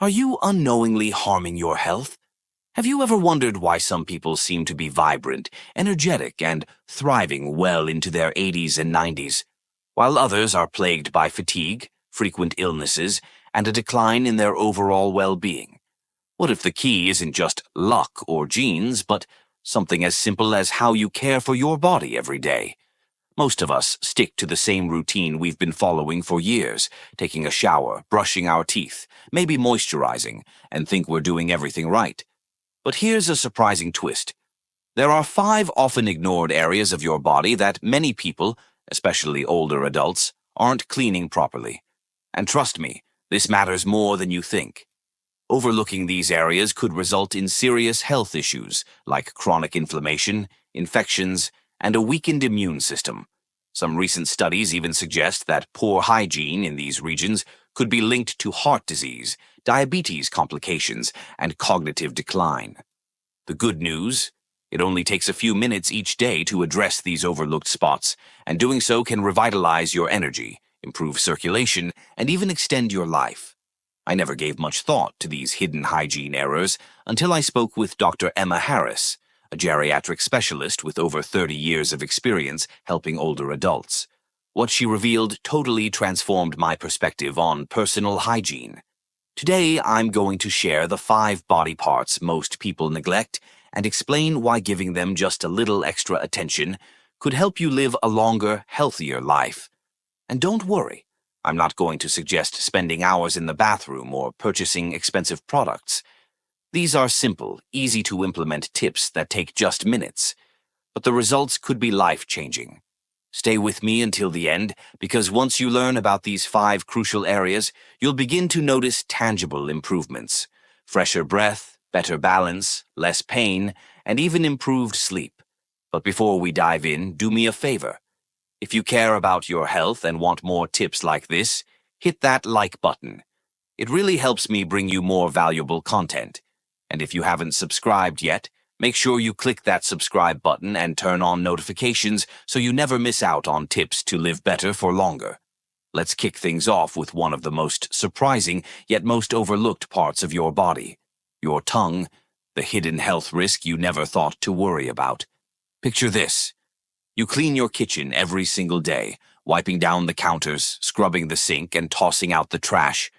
Are you unknowingly harming your health? Have you ever wondered why some people seem to be vibrant, energetic, and thriving well into their 80s and 90s, while others are plagued by fatigue, frequent illnesses, and a decline in their overall well-being? What if the key isn't just luck or genes, but something as simple as how you care for your body every day? Most of us stick to the same routine we've been following for years, taking a shower, brushing our teeth, maybe moisturizing, and think we're doing everything right. But here's a surprising twist. There are 5 often ignored areas of your body that many people, especially older adults, aren't cleaning properly. And trust me, this matters more than you think. Overlooking these areas could result in serious health issues like chronic inflammation, infections, and a weakened immune system. Some recent studies even suggest that poor hygiene in these regions could be linked to heart disease, diabetes complications, and cognitive decline. The good news? It only takes a few minutes each day to address these overlooked spots, and doing so can revitalize your energy, improve circulation, and even extend your life. I never gave much thought to these hidden hygiene errors until I spoke with Dr. Emma Harris, a geriatric specialist with over 30 years of experience helping older adults. What she revealed totally transformed my perspective on personal hygiene. Today, I'm going to share the 5 body parts most people neglect and explain why giving them just a little extra attention could help you live a longer, healthier life. And don't worry, I'm not going to suggest spending hours in the bathroom or purchasing expensive products. These are simple, easy-to-implement tips that take just minutes, but the results could be life-changing. Stay with me until the end, because once you learn about these 5 crucial areas, you'll begin to notice tangible improvements. Fresher breath, better balance, less pain, and even improved sleep. But before we dive in, do me a favor. If you care about your health and want more tips like this, hit that like button. It really helps me bring you more valuable content. And if you haven't subscribed yet, make sure you click that subscribe button and turn on notifications so you never miss out on tips to live better for longer. Let's kick things off with one of the most surprising yet most overlooked parts of your body, your tongue, the hidden health risk you never thought to worry about. Picture this. You clean your kitchen every single day, wiping down the counters, scrubbing the sink, and tossing out the trash.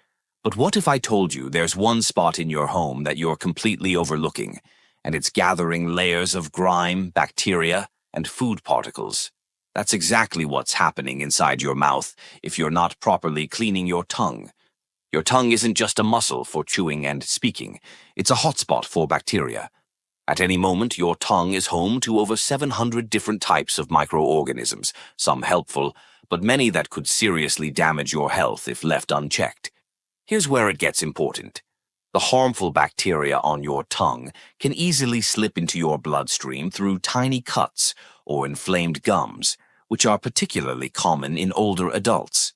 But what if I told you there's one spot in your home that you're completely overlooking, and it's gathering layers of grime, bacteria, and food particles? That's exactly what's happening inside your mouth if you're not properly cleaning your tongue. Your tongue isn't just a muscle for chewing and speaking, it's a hotspot for bacteria. At any moment, your tongue is home to over 700 different types of microorganisms, some helpful, but many that could seriously damage your health if left unchecked. Here's where it gets important. The harmful bacteria on your tongue can easily slip into your bloodstream through tiny cuts or inflamed gums, which are particularly common in older adults.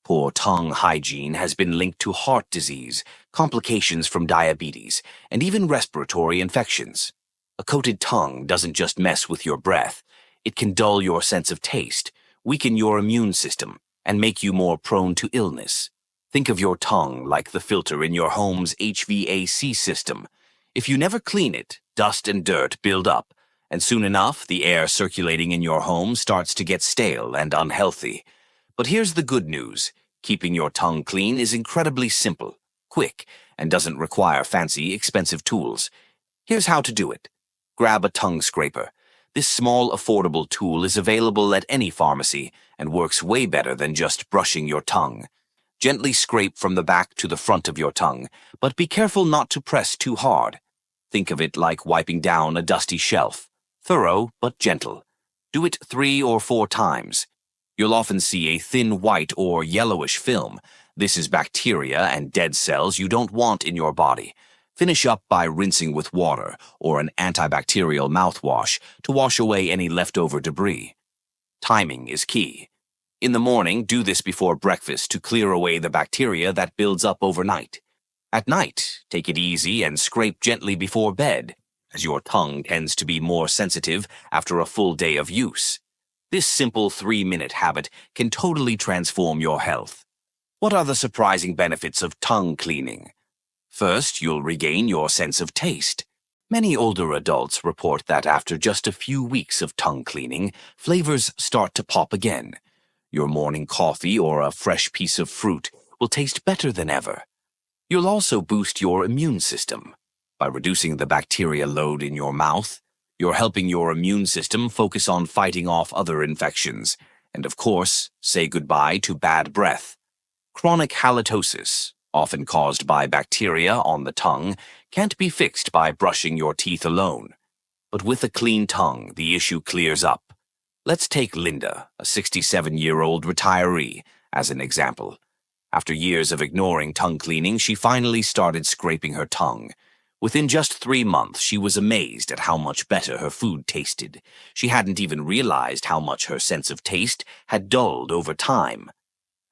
Poor tongue hygiene has been linked to heart disease, complications from diabetes, and even respiratory infections. A coated tongue doesn't just mess with your breath, it can dull your sense of taste, weaken your immune system, and make you more prone to illness. Think of your tongue like the filter in your home's HVAC system. If you never clean it, dust and dirt build up, and soon enough, the air circulating in your home starts to get stale and unhealthy. But here's the good news. Keeping your tongue clean is incredibly simple, quick, and doesn't require fancy, expensive tools. Here's how to do it. Grab a tongue scraper. This small, affordable tool is available at any pharmacy and works way better than just brushing your tongue. Gently scrape from the back to the front of your tongue, but be careful not to press too hard. Think of it like wiping down a dusty shelf. Thorough, but gentle. Do it 3 or 4 times. You'll often see a thin white or yellowish film. This is bacteria and dead cells you don't want in your body. Finish up by rinsing with water or an antibacterial mouthwash to wash away any leftover debris. Timing is key. In the morning, do this before breakfast to clear away the bacteria that builds up overnight. At night, take it easy and scrape gently before bed, as your tongue tends to be more sensitive after a full day of use. This simple 3-minute habit can totally transform your health. What are the surprising benefits of tongue cleaning? First, you'll regain your sense of taste. Many older adults report that after just a few weeks of tongue cleaning, flavors start to pop again. Your morning coffee or a fresh piece of fruit will taste better than ever. You'll also boost your immune system. By reducing the bacteria load in your mouth, you're helping your immune system focus on fighting off other infections, and of course, say goodbye to bad breath. Chronic halitosis, often caused by bacteria on the tongue, can't be fixed by brushing your teeth alone. But with a clean tongue, the issue clears up. Let's take Linda, a 67-year-old retiree, as an example. After years of ignoring tongue cleaning, she finally started scraping her tongue. Within just 3 months, she was amazed at how much better her food tasted. She hadn't even realized how much her sense of taste had dulled over time.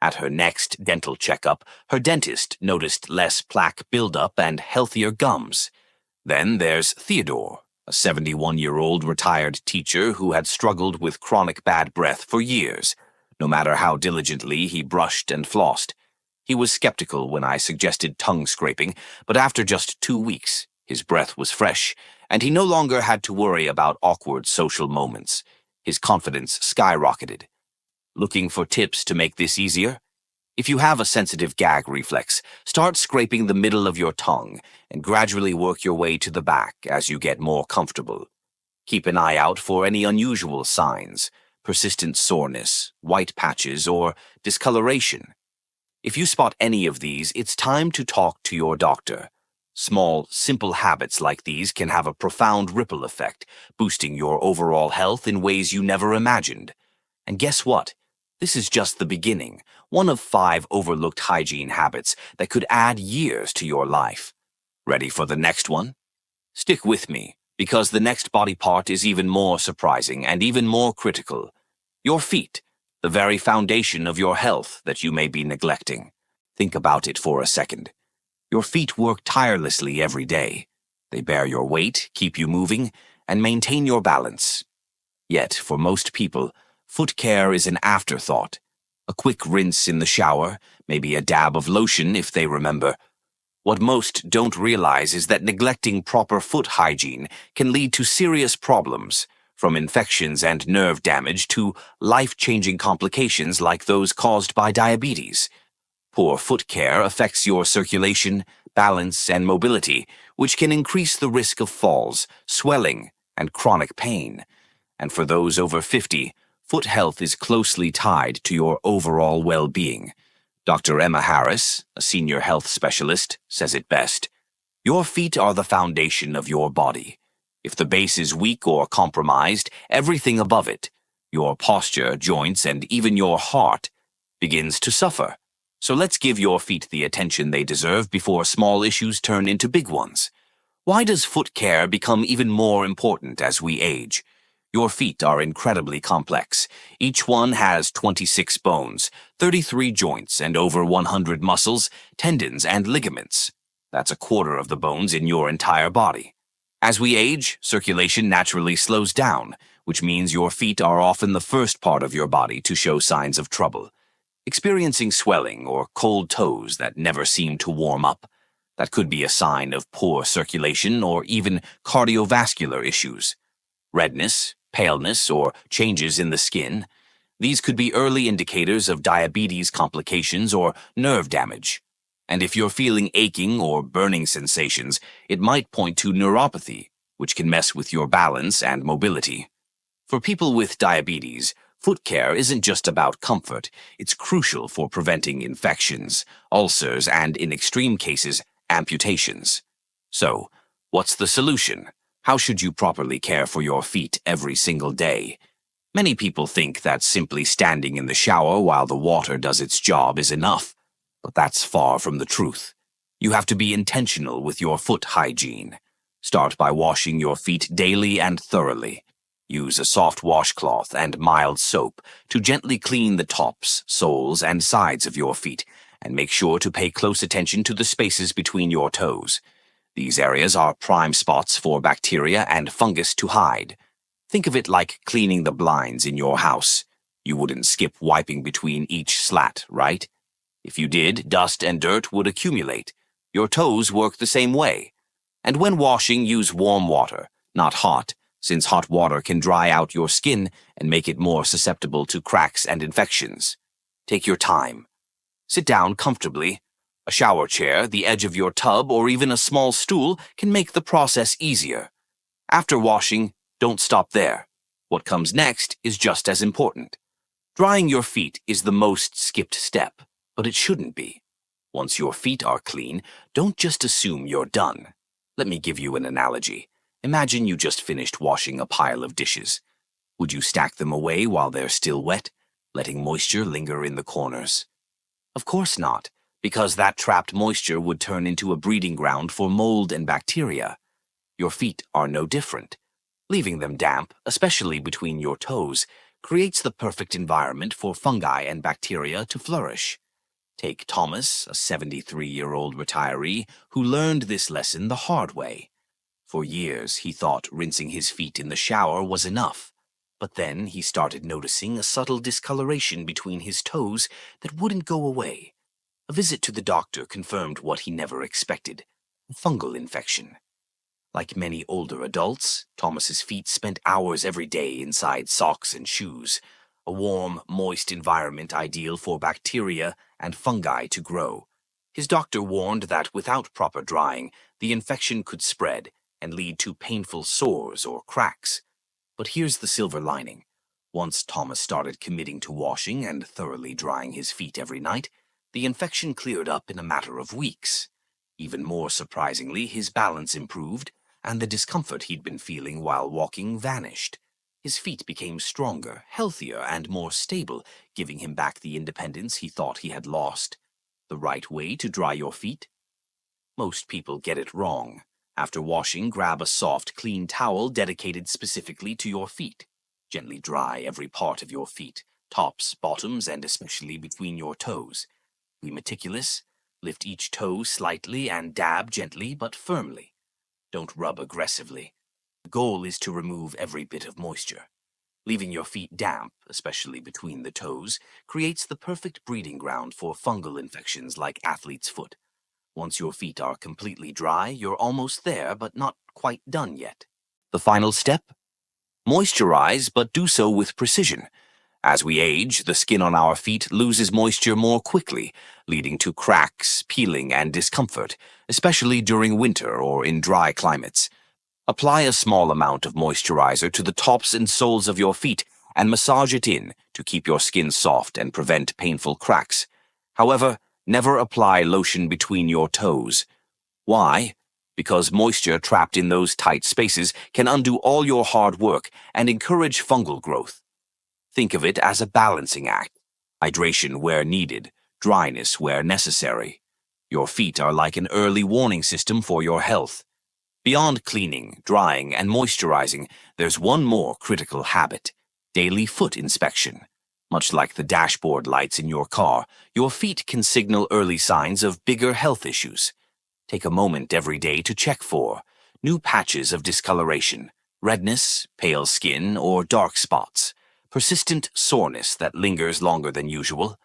At her next dental checkup, her dentist noticed less plaque buildup and healthier gums. Then there's Theodore, a 71-year-old retired teacher who had struggled with chronic bad breath for years, no matter how diligently he brushed and flossed. He was skeptical when I suggested tongue scraping, but after just 2 weeks, his breath was fresh, and he no longer had to worry about awkward social moments. His confidence skyrocketed. Looking for tips to make this easier? If you have a sensitive gag reflex, start scraping the middle of your tongue and gradually work your way to the back as you get more comfortable. Keep an eye out for any unusual signs, persistent soreness, white patches, or discoloration. If you spot any of these, it's time to talk to your doctor. Small, simple habits like these can have a profound ripple effect, boosting your overall health in ways you never imagined. And guess what? This is just the beginning, one of 5 overlooked hygiene habits that could add years to your life. Ready for the next one? Stick with me, because the next body part is even more surprising and even more critical. Your feet, the very foundation of your health that you may be neglecting. Think about it for a second. Your feet work tirelessly every day. They bear your weight, keep you moving, and maintain your balance. Yet, for most people, foot care is an afterthought. A quick rinse in the shower, maybe a dab of lotion if they remember. What most don't realize is that neglecting proper foot hygiene can lead to serious problems, from infections and nerve damage to life-changing complications like those caused by diabetes. Poor foot care affects your circulation, balance, and mobility, which can increase the risk of falls, swelling, and chronic pain. And for those over 50, foot health is closely tied to your overall well-being. Dr. Emma Harris, a senior health specialist, says it best. Your feet are the foundation of your body. If the base is weak or compromised, everything above it, your posture, joints, and even your heart, begins to suffer. So let's give your feet the attention they deserve before small issues turn into big ones. Why does foot care become even more important as we age? Your feet are incredibly complex. Each one has 26 bones, 33 joints, and over 100 muscles, tendons, and ligaments. That's a quarter of the bones in your entire body. As we age, circulation naturally slows down, which means your feet are often the first part of your body to show signs of trouble. Experiencing swelling or cold toes that never seem to warm up. That could be a sign of poor circulation or even cardiovascular issues. Redness, paleness, or changes in the skin. These could be early indicators of diabetes complications or nerve damage. And if you're feeling aching or burning sensations, it might point to neuropathy, which can mess with your balance and mobility. For people with diabetes, foot care isn't just about comfort. It's crucial for preventing infections, ulcers, and in extreme cases, amputations. So, what's the solution? How should you properly care for your feet every single day? Many people think that simply standing in the shower while the water does its job is enough. But that's far from the truth. You have to be intentional with your foot hygiene. Start by washing your feet daily and thoroughly. Use a soft washcloth and mild soap to gently clean the tops, soles, and sides of your feet, and make sure to pay close attention to the spaces between your toes. These areas are prime spots for bacteria and fungus to hide. Think of it like cleaning the blinds in your house. You wouldn't skip wiping between each slat, right? If you did, dust and dirt would accumulate. Your toes work the same way. And when washing, use warm water, not hot, since hot water can dry out your skin and make it more susceptible to cracks and infections. Take your time. Sit down comfortably. A shower chair, the edge of your tub, or even a small stool can make the process easier. After washing, don't stop there. What comes next is just as important. Drying your feet is the most skipped step, but it shouldn't be. Once your feet are clean, don't just assume you're done. Let me give you an analogy. Imagine you just finished washing a pile of dishes. Would you stack them away while they're still wet, letting moisture linger in the corners? Of course not, because that trapped moisture would turn into a breeding ground for mold and bacteria. Your feet are no different. Leaving them damp, especially between your toes, creates the perfect environment for fungi and bacteria to flourish. Take Thomas, a 73-year-old retiree who learned this lesson the hard way. For years, he thought rinsing his feet in the shower was enough. But then he started noticing a subtle discoloration between his toes that wouldn't go away. A visit to the doctor confirmed what he never expected: a fungal infection. Like many older adults, Thomas's feet spent hours every day inside socks and shoes, a warm, moist environment ideal for bacteria and fungi to grow. His doctor warned that without proper drying, the infection could spread and lead to painful sores or cracks. But here's the silver lining. Once Thomas started committing to washing and thoroughly drying his feet every night, the infection cleared up in a matter of weeks. Even more surprisingly, his balance improved, and the discomfort he'd been feeling while walking vanished. His feet became stronger, healthier, and more stable, giving him back the independence he thought he had lost. The right way to dry your feet? Most people get it wrong. After washing, grab a soft, clean towel dedicated specifically to your feet. Gently dry every part of your feet, tops, bottoms, and especially between your toes. Be meticulous. Lift each toe slightly and dab gently but firmly. Don't rub aggressively. The goal is to remove every bit of moisture. Leaving your feet damp, especially between the toes, creates the perfect breeding ground for fungal infections like athlete's foot. Once your feet are completely dry, you're almost there, but not quite done yet. The final step? Moisturize, but do so with precision. As we age, the skin on our feet loses moisture more quickly, leading to cracks, peeling, and discomfort, especially during winter or in dry climates. Apply a small amount of moisturizer to the tops and soles of your feet and massage it in to keep your skin soft and prevent painful cracks. However, never apply lotion between your toes. Why? Because moisture trapped in those tight spaces can undo all your hard work and encourage fungal growth. Think of it as a balancing act. Hydration where needed, dryness where necessary. Your feet are like an early warning system for your health. Beyond cleaning, drying, and moisturizing, there's one more critical habit: daily foot inspection. Much like the dashboard lights in your car, your feet can signal early signs of bigger health issues. Take a moment every day to check for new patches of discoloration, redness, pale skin, or dark spots, persistent soreness that lingers longer than usual,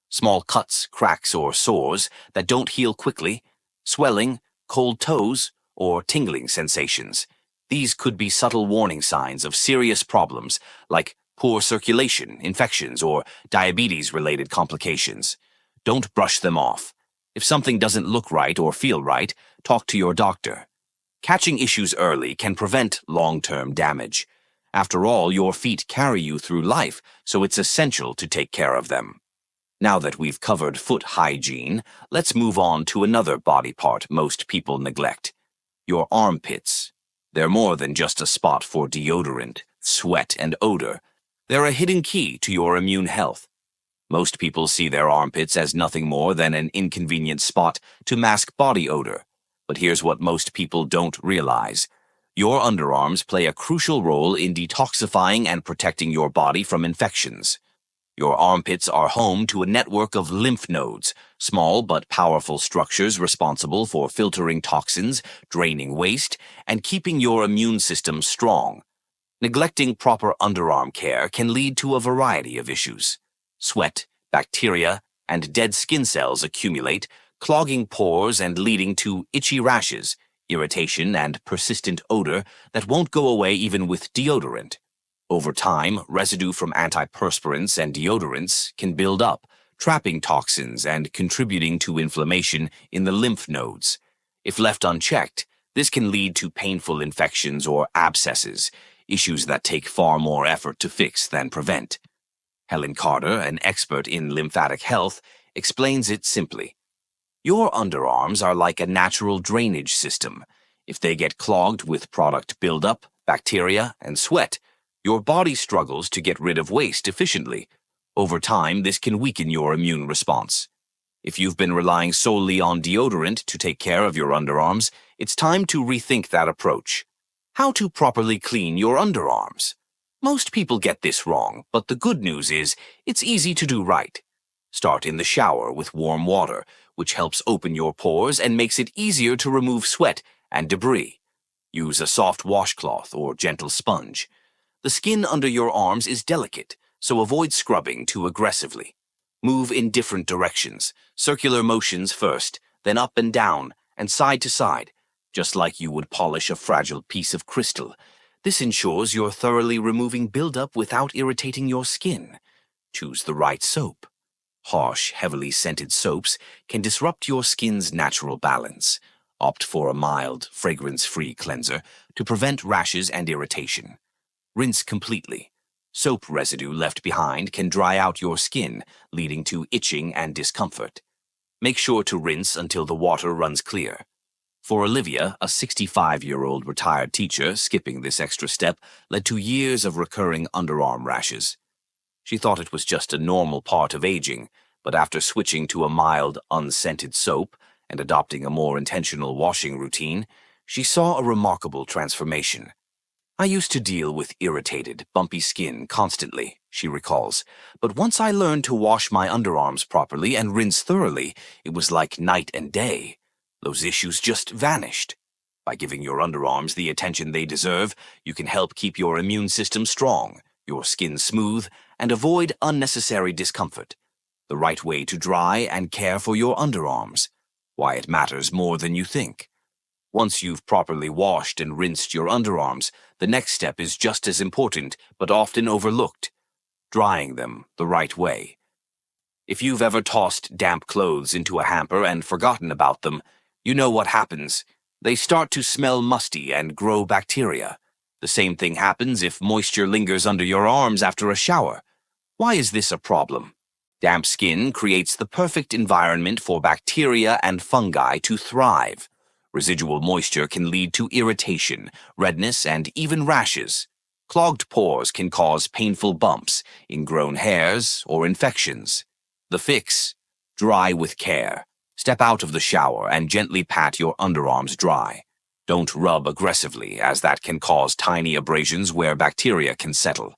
small cuts, cracks, or sores that don't heal quickly, swelling, cold toes, or tingling sensations. These could be subtle warning signs of serious problems like poor circulation, infections, or diabetes-related complications. Don't brush them off. If something doesn't look right or feel right, talk to your doctor. Catching issues early can prevent long-term damage. After all, your feet carry you through life, so it's essential to take care of them. Now that we've covered foot hygiene, let's move on to another body part most people neglect: your armpits. They're more than just a spot for deodorant, sweat, and odor. They're a hidden key to your immune health. Most people see their armpits as nothing more than an inconvenient spot to mask body odor. But here's what most people don't realize. Your underarms play a crucial role in detoxifying and protecting your body from infections. Your armpits are home to a network of lymph nodes, small but powerful structures responsible for filtering toxins, draining waste, and keeping your immune system strong. Neglecting proper underarm care can lead to a variety of issues. Sweat, bacteria, and dead skin cells accumulate, clogging pores and leading to itchy rashes, irritation, and persistent odor that won't go away even with deodorant. Over time, residue from antiperspirants and deodorants can build up, trapping toxins and contributing to inflammation in the lymph nodes. If left unchecked, this can lead to painful infections or abscesses, issues that take far more effort to fix than prevent. Helen Carter, an expert in lymphatic health, explains it simply. Your underarms are like a natural drainage system. If they get clogged with product buildup, bacteria, and sweat, your body struggles to get rid of waste efficiently. Over time, this can weaken your immune response. If you've been relying solely on deodorant to take care of your underarms, it's time to rethink that approach. How to properly clean your underarms. Most people get this wrong, but the good news is it's easy to do right. Start in the shower with warm water, which helps open your pores and makes it easier to remove sweat and debris. Use a soft washcloth or gentle sponge. The skin under your arms is delicate, so avoid scrubbing too aggressively. Move in different directions, circular motions first, then up and down, and side to side, just like you would polish a fragile piece of crystal. This ensures you're thoroughly removing buildup without irritating your skin. Choose the right soap. Harsh, heavily scented soaps can disrupt your skin's natural balance. Opt for a mild, fragrance-free cleanser to prevent rashes and irritation. Rinse completely. Soap residue left behind can dry out your skin, leading to itching and discomfort. Make sure to rinse until the water runs clear. For Olivia, a 65-year-old retired teacher, skipping this extra step led to years of recurring underarm rashes. She thought it was just a normal part of aging, but after switching to a mild, unscented soap and adopting a more intentional washing routine, she saw a remarkable transformation. I used to deal with irritated, bumpy skin constantly, she recalls, but once I learned to wash my underarms properly and rinse thoroughly, it was like night and day. Those issues just vanished. By giving your underarms the attention they deserve, you can help keep your immune system strong, your skin smooth, and avoid unnecessary discomfort. The right way to dry and care for your underarms. Why it matters more than you think. Once you've properly washed and rinsed your underarms, the next step is just as important, but often overlooked. Drying them the right way. If you've ever tossed damp clothes into a hamper and forgotten about them, you know what happens. They start to smell musty and grow bacteria. The same thing happens if moisture lingers under your arms after a shower. Why is this a problem? Damp skin creates the perfect environment for bacteria and fungi to thrive. Residual moisture can lead to irritation, redness, and even rashes. Clogged pores can cause painful bumps, ingrown hairs, or infections. The fix? Dry with care. Step out of the shower and gently pat your underarms dry. Don't rub aggressively, as that can cause tiny abrasions where bacteria can settle.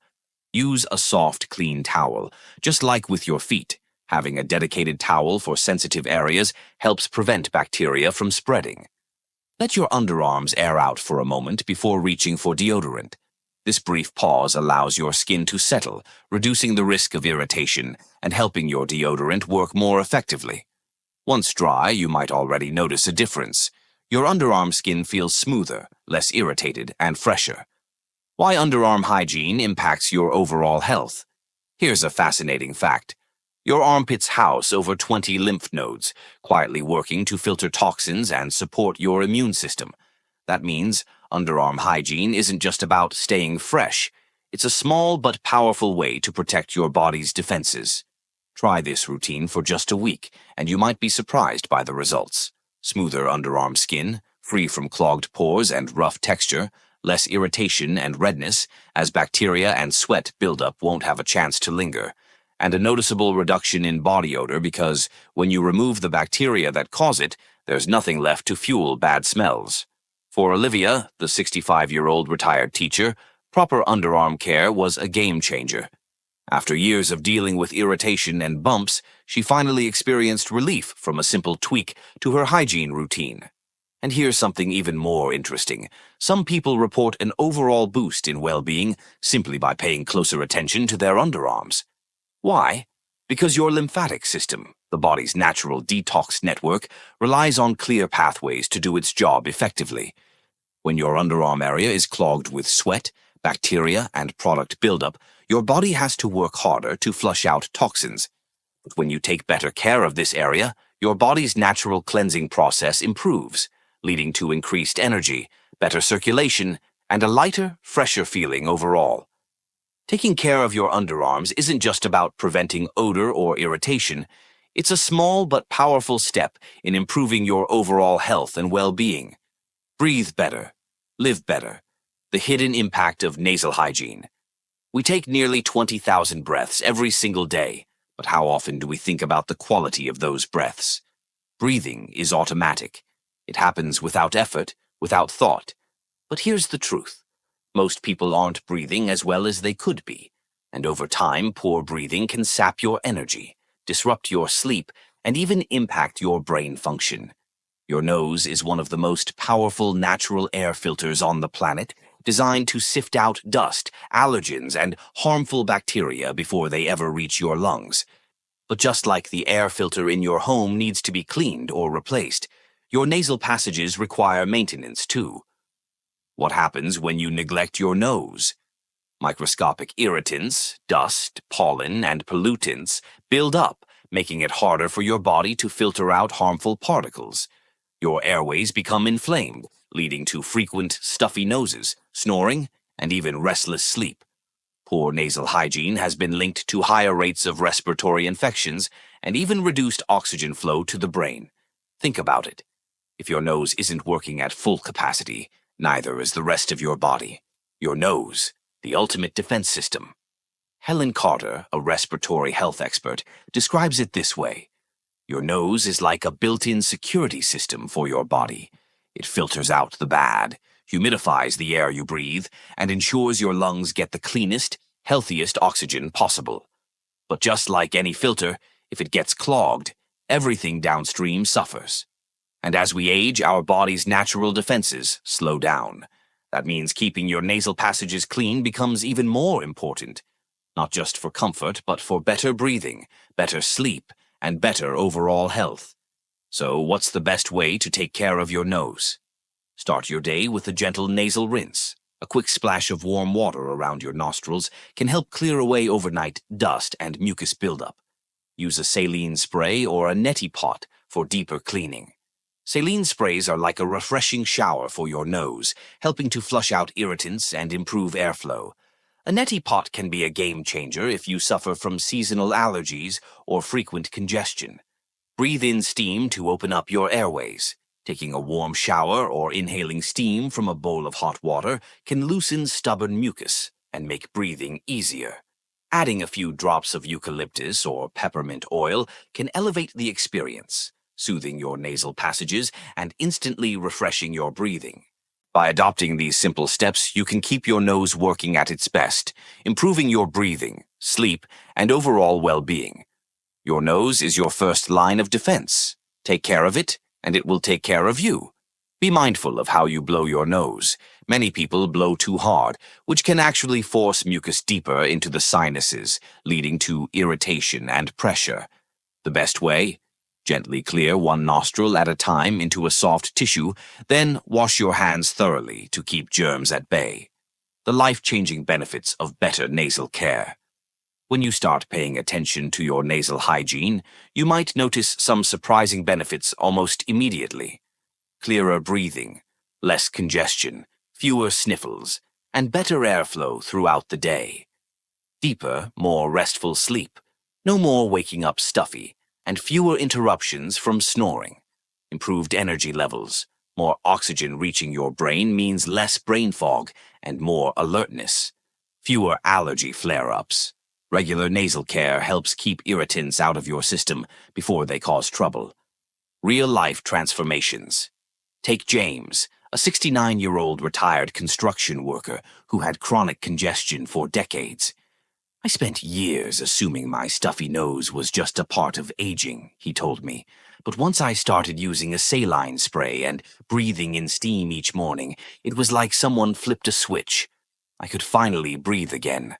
Use a soft, clean towel, just like with your feet. Having a dedicated towel for sensitive areas helps prevent bacteria from spreading. Let your underarms air out for a moment before reaching for deodorant. This brief pause allows your skin to settle, reducing the risk of irritation and helping your deodorant work more effectively. Once dry, you might already notice a difference. Your underarm skin feels smoother, less irritated, and fresher. Why underarm hygiene impacts your overall health. Here's a fascinating fact. Your armpits house over 20 lymph nodes, quietly working to filter toxins and support your immune system. That means underarm hygiene isn't just about staying fresh. It's a small but powerful way to protect your body's defenses. Try this routine for just a week, and you might be surprised by the results. Smoother underarm skin, free from clogged pores and rough texture, less irritation and redness, as bacteria and sweat buildup won't have a chance to linger, and a noticeable reduction in body odor because when you remove the bacteria that cause it, there's nothing left to fuel bad smells. For Olivia, the 65-year-old retired teacher, proper underarm care was a game changer. After years of dealing with irritation and bumps, she finally experienced relief from a simple tweak to her hygiene routine. And here's something even more interesting. Some people report an overall boost in well-being simply by paying closer attention to their underarms. Why? Because your lymphatic system, The body's natural detox network relies on clear pathways to do its job effectively. When your underarm area is clogged with sweat, bacteria, and product buildup, your body has to work harder to flush out toxins. But when you take better care of this area, your body's natural cleansing process improves, leading to increased energy, better circulation, and a lighter, fresher feeling overall. Taking care of your underarms isn't just about preventing odor or irritation. It's a small but powerful step in improving your overall health and well-being. Breathe better. Live better. The hidden impact of nasal hygiene. We take nearly 20,000 breaths every single day, but how often do we think about the quality of those breaths? Breathing is automatic. It happens without effort, without thought. But here's the truth. Most people aren't breathing as well as they could be, and over time, poor breathing can sap your energy, disrupt your sleep, and even impact your brain function. Your nose is one of the most powerful natural air filters on the planet, designed to sift out dust, allergens, and harmful bacteria before they ever reach your lungs. But just like the air filter in your home needs to be cleaned or replaced, your nasal passages require maintenance too. What happens when you neglect your nose? Microscopic irritants, dust, pollen, and pollutants build up, making it harder for your body to filter out harmful particles. Your airways become inflamed, leading to frequent stuffy noses, snoring, and even restless sleep. Poor nasal hygiene has been linked to higher rates of respiratory infections and even reduced oxygen flow to the brain. Think about it. If your nose isn't working at full capacity, neither is the rest of your body. Your nose, the ultimate defense system. Helen Carter, a respiratory health expert, describes it this way. Your nose is like a built-in security system for your body. It filters out the bad, humidifies the air you breathe, and ensures your lungs get the cleanest, healthiest oxygen possible. But just like any filter, if it gets clogged, everything downstream suffers. And as we age, our body's natural defenses slow down. That means keeping your nasal passages clean becomes even more important, not just for comfort, but for better breathing, better sleep, and better overall health. So, what's the best way to take care of your nose? Start your day with a gentle nasal rinse. A quick splash of warm water around your nostrils can help clear away overnight dust and mucus buildup. Use a saline spray or a neti pot for deeper cleaning. Saline sprays are like a refreshing shower for your nose, helping to flush out irritants and improve airflow. A neti pot can be a game changer if you suffer from seasonal allergies or frequent congestion. Breathe in steam to open up your airways. Taking a warm shower or inhaling steam from a bowl of hot water can loosen stubborn mucus and make breathing easier. Adding a few drops of eucalyptus or peppermint oil can elevate the experience, soothing your nasal passages and instantly refreshing your breathing. By adopting these simple steps, you can keep your nose working at its best, improving your breathing, sleep, and overall well-being. Your nose is your first line of defense. Take care of it, and it will take care of you. Be mindful of how you blow your nose. Many people blow too hard, which can actually force mucus deeper into the sinuses, leading to irritation and pressure. The best way? Gently clear one nostril at a time into a soft tissue, then wash your hands thoroughly to keep germs at bay. The life-changing benefits of better nasal care. When you start paying attention to your nasal hygiene, you might notice some surprising benefits almost immediately. Clearer breathing, less congestion, fewer sniffles, and better airflow throughout the day. Deeper, more restful sleep, no more waking up stuffy, and fewer interruptions from snoring. Improved energy levels, more oxygen reaching your brain means less brain fog and more alertness. Fewer allergy flare-ups. Regular nasal care helps keep irritants out of your system before they cause trouble. Real-life transformations. Take James, a 69-year-old retired construction worker who had chronic congestion for decades. I spent years assuming my stuffy nose was just a part of aging, he told me. But once I started using a saline spray and breathing in steam each morning, it was like someone flipped a switch. I could finally breathe again.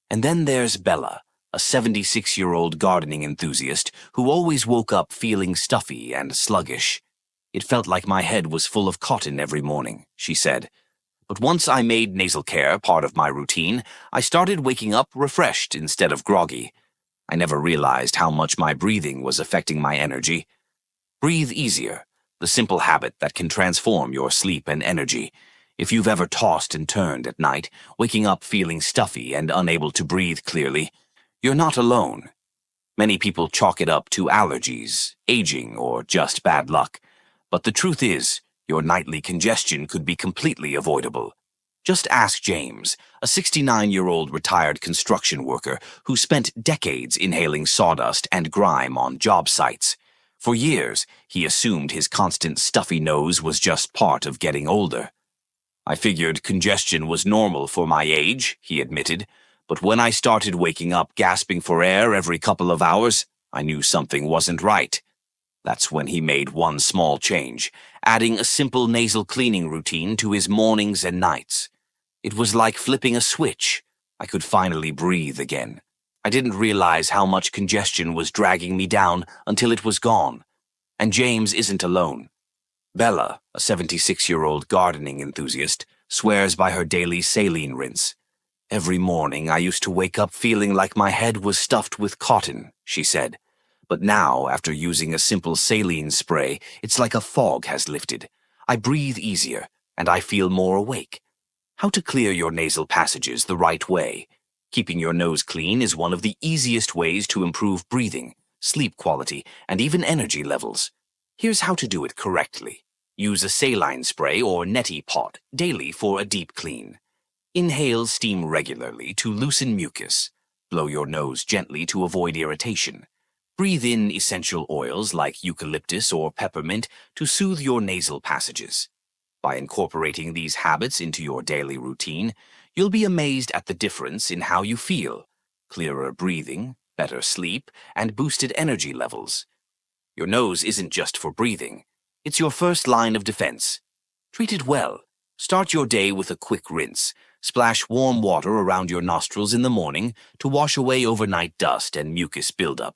And then there's Bella, a 76-year-old gardening enthusiast who always woke up feeling stuffy and sluggish. It felt like my head was full of cotton every morning, she said. But once I made nasal care part of my routine, I started waking up refreshed instead of groggy. I never realized how much my breathing was affecting my energy. Breathe easier, the simple habit that can transform your sleep and energy. If you've ever tossed and turned at night, waking up feeling stuffy and unable to breathe clearly, you're not alone. Many people chalk it up to allergies, aging, or just bad luck. But the truth is, your nightly congestion could be completely avoidable. Just ask James, a 69-year-old retired construction worker who spent decades inhaling sawdust and grime on job sites. For years, he assumed his constant stuffy nose was just part of getting older. I figured congestion was normal for my age, he admitted, but when I started waking up gasping for air every couple of hours, I knew something wasn't right. That's when he made one small change, adding a simple nasal cleaning routine to his mornings and nights. It was like flipping a switch. I could finally breathe again. I didn't realize how much congestion was dragging me down until it was gone. And James isn't alone. Bella, a 76-year-old gardening enthusiast, swears by her daily saline rinse. Every morning I used to wake up feeling like my head was stuffed with cotton, she said. But now, after using a simple saline spray, it's like a fog has lifted. I breathe easier, and I feel more awake. How to clear your nasal passages the right way. Keeping your nose clean is one of the easiest ways to improve breathing, sleep quality, and even energy levels. Here's how to do it correctly. Use a saline spray or neti pot daily for a deep clean. Inhale steam regularly to loosen mucus. Blow your nose gently to avoid irritation. Breathe in essential oils like eucalyptus or peppermint to soothe your nasal passages. By incorporating these habits into your daily routine, you'll be amazed at the difference in how you feel. Clearer breathing, better sleep, and boosted energy levels. Your nose isn't just for breathing. It's your first line of defense. Treat it well. Start your day with a quick rinse. Splash warm water around your nostrils in the morning to wash away overnight dust and mucus buildup.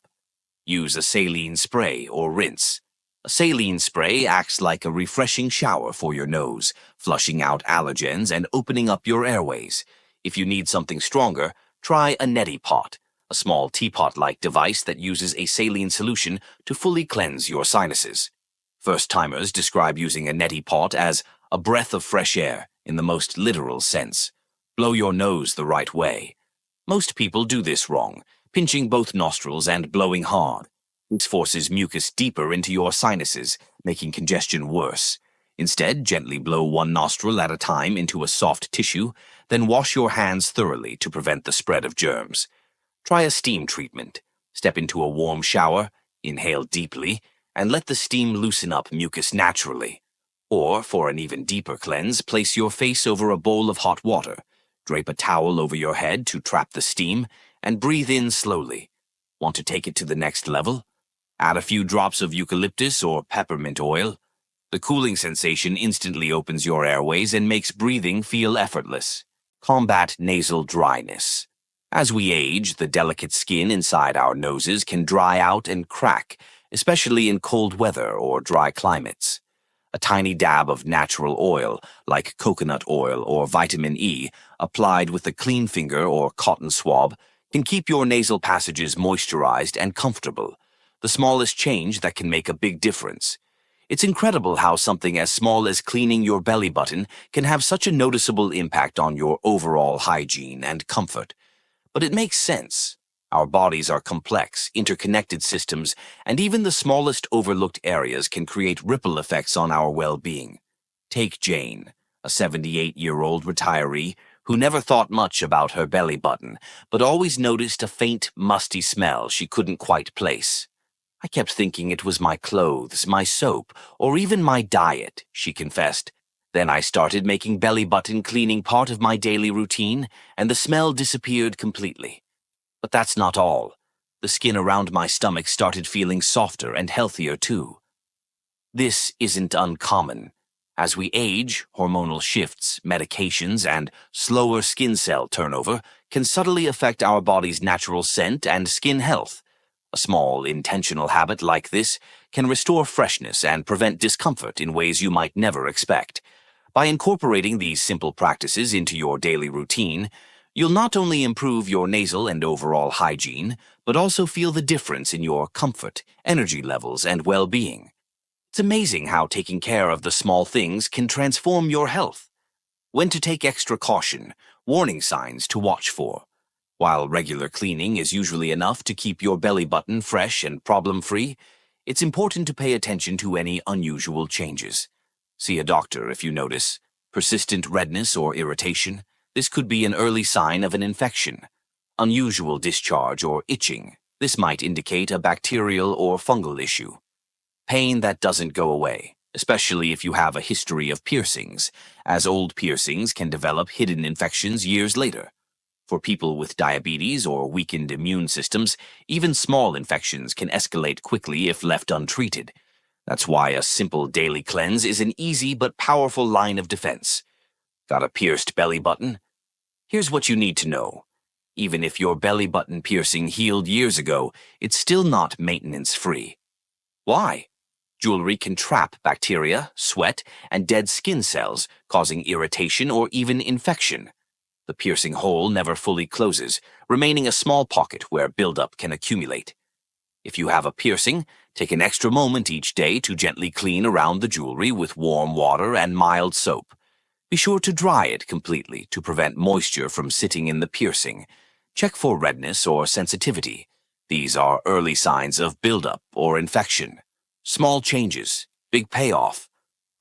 Use a saline spray or rinse. A saline spray acts like a refreshing shower for your nose, flushing out allergens and opening up your airways. If you need something stronger, try a neti pot, a small teapot-like device that uses a saline solution to fully cleanse your sinuses. First-timers describe using a neti pot as a breath of fresh air in the most literal sense. Blow your nose the right way. Most people do this wrong, pinching both nostrils and blowing hard. This forces mucus deeper into your sinuses, making congestion worse. Instead, gently blow one nostril at a time into a soft tissue, then wash your hands thoroughly to prevent the spread of germs. Try a steam treatment. Step into a warm shower, inhale deeply, and let the steam loosen up mucus naturally. Or, for an even deeper cleanse, place your face over a bowl of hot water. Drape a towel over your head to trap the steam, and breathe in slowly. Want to take it to the next level? Add a few drops of eucalyptus or peppermint oil. The cooling sensation instantly opens your airways and makes breathing feel effortless. Combat nasal dryness. As we age, the delicate skin inside our noses can dry out and crack, especially in cold weather or dry climates. A tiny dab of natural oil, like coconut oil or vitamin E, applied with a clean finger or cotton swab, can keep your nasal passages moisturized and comfortable. The smallest change that can make a big difference. It's incredible how something as small as cleaning your belly button can have such a noticeable impact on your overall hygiene and comfort. But it makes sense. Our bodies are complex, interconnected systems, and even the smallest overlooked areas can create ripple effects on our well-being. Take Jane, a 78-year-old retiree who never thought much about her belly button, but always noticed a faint, musty smell she couldn't quite place. I kept thinking it was my clothes, my soap, or even my diet, she confessed. Then I started making belly button cleaning part of my daily routine, and the smell disappeared completely. But that's not all. The skin around my stomach started feeling softer and healthier too. This isn't uncommon. As we age, hormonal shifts, medications, and slower skin cell turnover can subtly affect our body's natural scent and skin health. A small, intentional habit like this can restore freshness and prevent discomfort in ways you might never expect. By incorporating these simple practices into your daily routine, you'll not only improve your nasal and overall hygiene, but also feel the difference in your comfort, energy levels, and well-being. It's amazing how taking care of the small things can transform your health. When to take extra caution, warning signs to watch for. While regular cleaning is usually enough to keep your belly button fresh and problem-free, it's important to pay attention to any unusual changes. See a doctor if you notice persistent redness or irritation. This could be an early sign of an infection. Unusual discharge or itching. This might indicate a bacterial or fungal issue. Pain that doesn't go away, especially if you have a history of piercings, as old piercings can develop hidden infections years later. For people with diabetes or weakened immune systems, even small infections can escalate quickly if left untreated. That's why a simple daily cleanse is an easy but powerful line of defense. Got a pierced belly button? Here's what you need to know. Even if your belly button piercing healed years ago, it's still not maintenance-free. Why? Jewelry can trap bacteria, sweat, and dead skin cells, causing irritation or even infection. The piercing hole never fully closes, remaining a small pocket where buildup can accumulate. If you have a piercing, take an extra moment each day to gently clean around the jewelry with warm water and mild soap. Be sure to dry it completely to prevent moisture from sitting in the piercing. Check for redness or sensitivity. These are early signs of buildup or infection. Small changes, big payoff.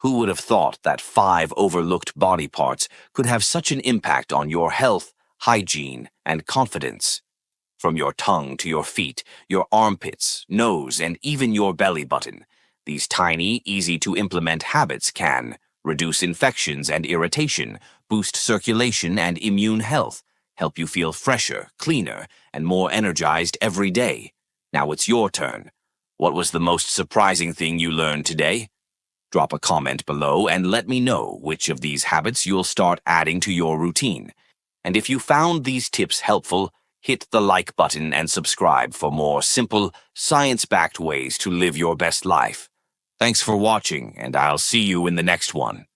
Who would have thought that 5 overlooked body parts could have such an impact on your health, hygiene, and confidence? From your tongue to your feet, your armpits, nose, and even your belly button, these tiny, easy-to-implement habits can reduce infections and irritation, boost circulation and immune health, help you feel fresher, cleaner, and more energized every day. Now it's your turn. What was the most surprising thing you learned today? Drop a comment below and let me know which of these habits you'll start adding to your routine. And if you found these tips helpful, hit the like button and subscribe for more simple, science-backed ways to live your best life. Thanks for watching, and I'll see you in the next one.